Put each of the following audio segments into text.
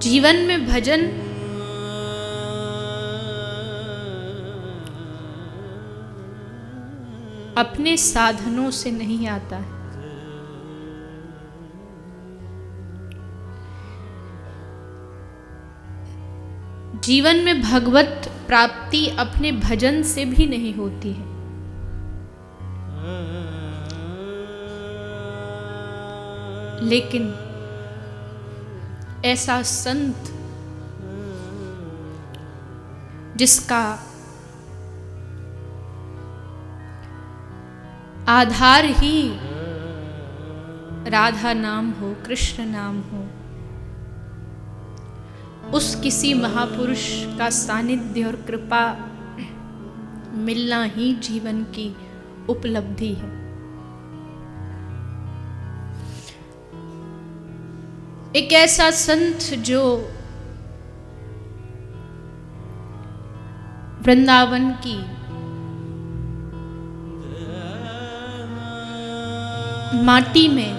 जीवन में भजन अपने साधनों से नहीं आता है। जीवन में भगवत प्राप्ति अपने भजन से भी नहीं होती है। लेकिन ऐसा संत जिसका आधार ही राधा नाम हो, कृष्ण नाम हो, उस किसी महापुरुष का सानिध्य और कृपा मिलना ही जीवन की उपलब्धि है। एक ऐसा संत जो वृंदावन की माटी में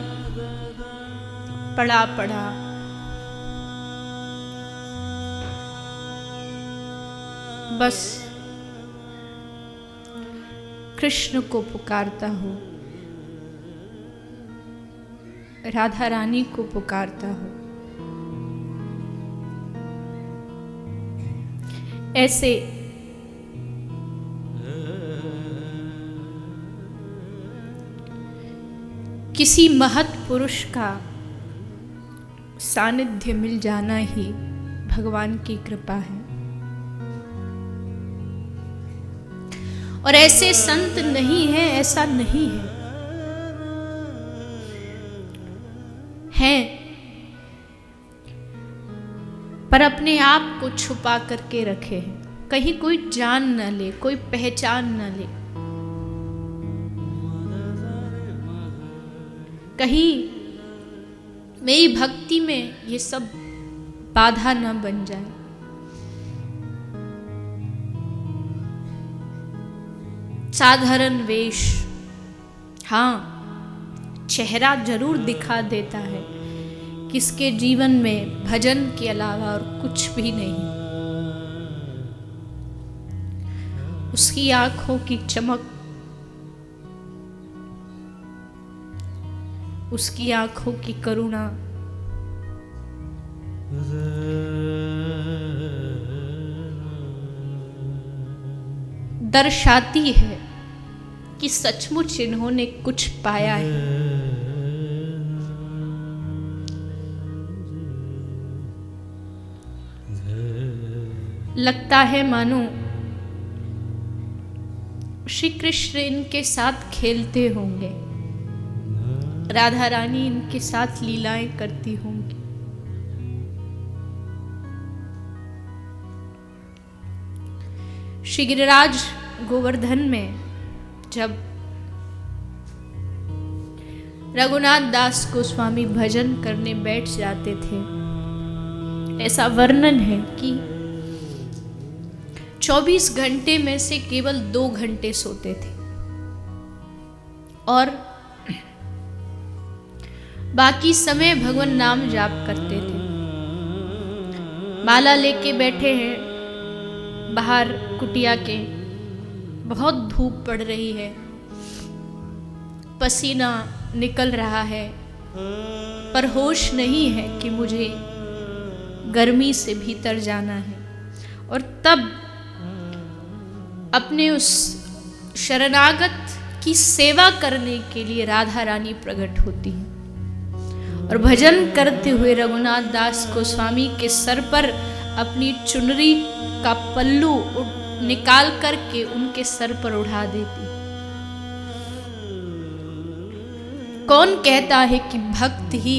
पड़ा पड़ा बस कृष्ण को पुकारता हो, राधा रानी को पुकारता हो, ऐसे किसी महत् पुरुष का सानिध्य मिल जाना ही भगवान की कृपा है। और ऐसे संत नहीं है, ऐसा नहीं है, हैं, पर अपने आप को छुपा करके रखे हैं, कहीं कोई जान न ले, कोई पहचान न ले, कहीं मेरी भक्ति में ये सब बाधा न बन जाए। साधारण वेश, हाँ, चेहरा जरूर दिखा देता है कि इसके जीवन में भजन के अलावा और कुछ भी नहीं। उसकी आंखों की चमक, उसकी आंखों की करुणा दर्शाती है कि सचमुच इन्होंने कुछ पाया है। लगता है मानो श्री कृष्ण इनके साथ खेलते होंगे, राधा रानी इनके साथ लीलाएं करती होंगी। श्री गिरिराज गोवर्धन में जब रघुनाथ दास गोस्वामी भजन करने बैठ जाते थे, ऐसा वर्णन है कि 24 घंटे में से केवल 2 घंटे सोते थे और बाकी समय भगवान नाम जाप करते थे। माला लेके बैठे हैं बाहर कुटिया के, बहुत धूप पड़ रही है, पसीना निकल रहा है, पर होश नहीं है कि मुझे गर्मी से भीतर जाना है। और तब अपने उस शरणागत की सेवा करने के लिए राधा रानी प्रकट होती है और भजन करते हुए रघुनाथ दास गोस्वामी के सर पर अपनी चुनरी का पल्लू निकाल करके उनके सर पर उड़ा देती। कौन कहता है कि भक्त ही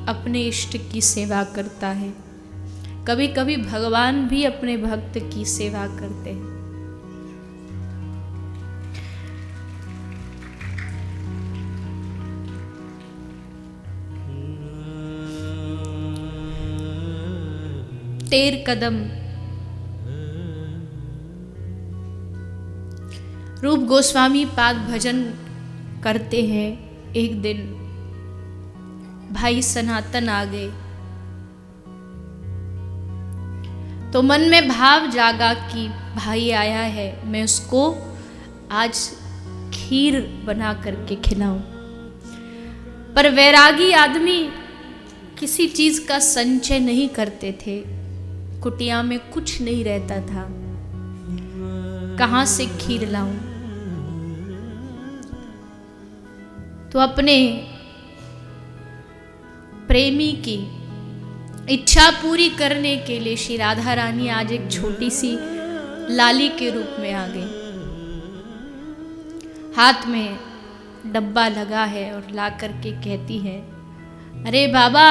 अपने इष्ट की सेवा करता है? कभी कभी भगवान भी अपने भक्त की सेवा करते हैं। तेर कदम रूप गोस्वामी पाद भजन करते हैं। एक दिन भाई सनातन आ गए तो मन में भाव जागा कि भाई आया है, मैं उसको आज खीर बना करके खिलाऊं। पर वैरागी आदमी किसी चीज का संचय नहीं करते थे, कुटिया में कुछ नहीं रहता था, कहां से खीर लाऊं। तो अपने प्रेमी की इच्छा पूरी करने के लिए श्री राधा रानी आज एक छोटी सी लाली के रूप में आ गई। हाथ में डब्बा लगा है और ला करके कहती है, अरे बाबा,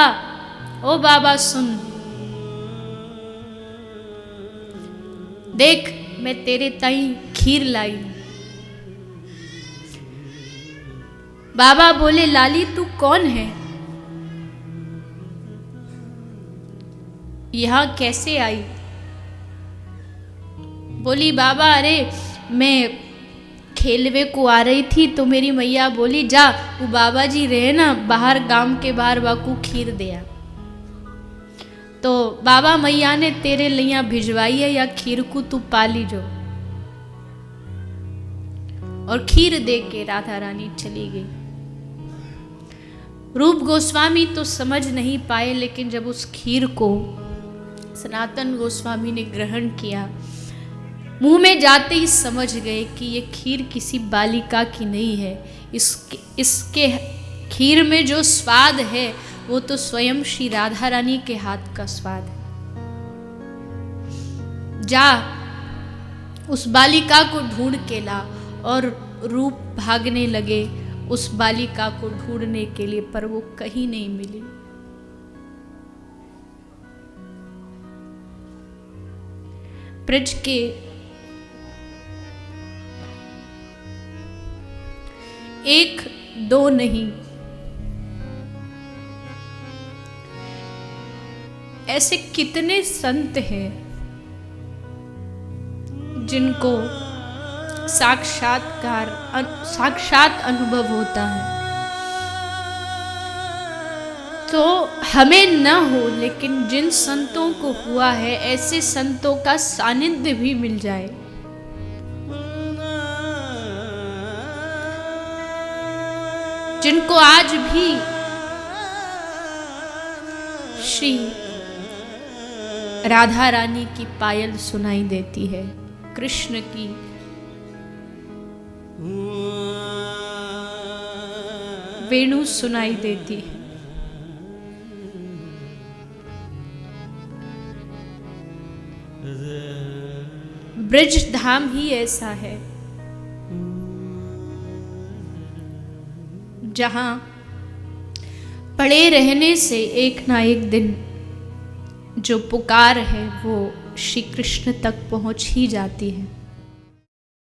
ओ बाबा सुन, देख मैं तेरे ताई खीर लाई हूं। बाबा बोले, लाली तू कौन है, यहां कैसे आई? बोली, बाबा अरे मैं खेलवे को आ रही थी तो मेरी मैया बोली जा, वो बाबा जी रहे ना बाहर, गांव के बाहर, बाकू खीर दिया। तो बाबा मैया ने तेरे लिया भिजवाई है, या खीर को तू पाली जो। और खीर दे के राधा रानी चली गई। रूप गोस्वामी तो समझ नहीं पाए, लेकिन जब उस खीर को सनातन गोस्वामी ने ग्रहण किया, मुंह में जाते ही समझ गए कि ये खीर किसी बालिका की नहीं है। इसके खीर में जो स्वाद है वो तो स्वयं श्री राधा रानी के हाथ का स्वाद है। जा उस बालिका को ढूंढ के ला। और रूप भागने लगे उस बालिका को ढूंढने के लिए, पर वो कहीं नहीं मिली। ब्रज के एक दो नहीं, ऐसे कितने संत हैं जिनको साक्षात अनुभव होता है। तो हमें न हो, लेकिन जिन संतों को हुआ है, ऐसे संतों का सानिध्य भी मिल जाए, जिनको आज भी श्री राधा रानी की पायल सुनाई देती है, कृष्ण की वेणु सुनाई देती है। ब्रज धाम ही ऐसा है जहां पड़े रहने से एक ना एक दिन जो पुकार है वो श्री कृष्ण तक पहुंच ही जाती है।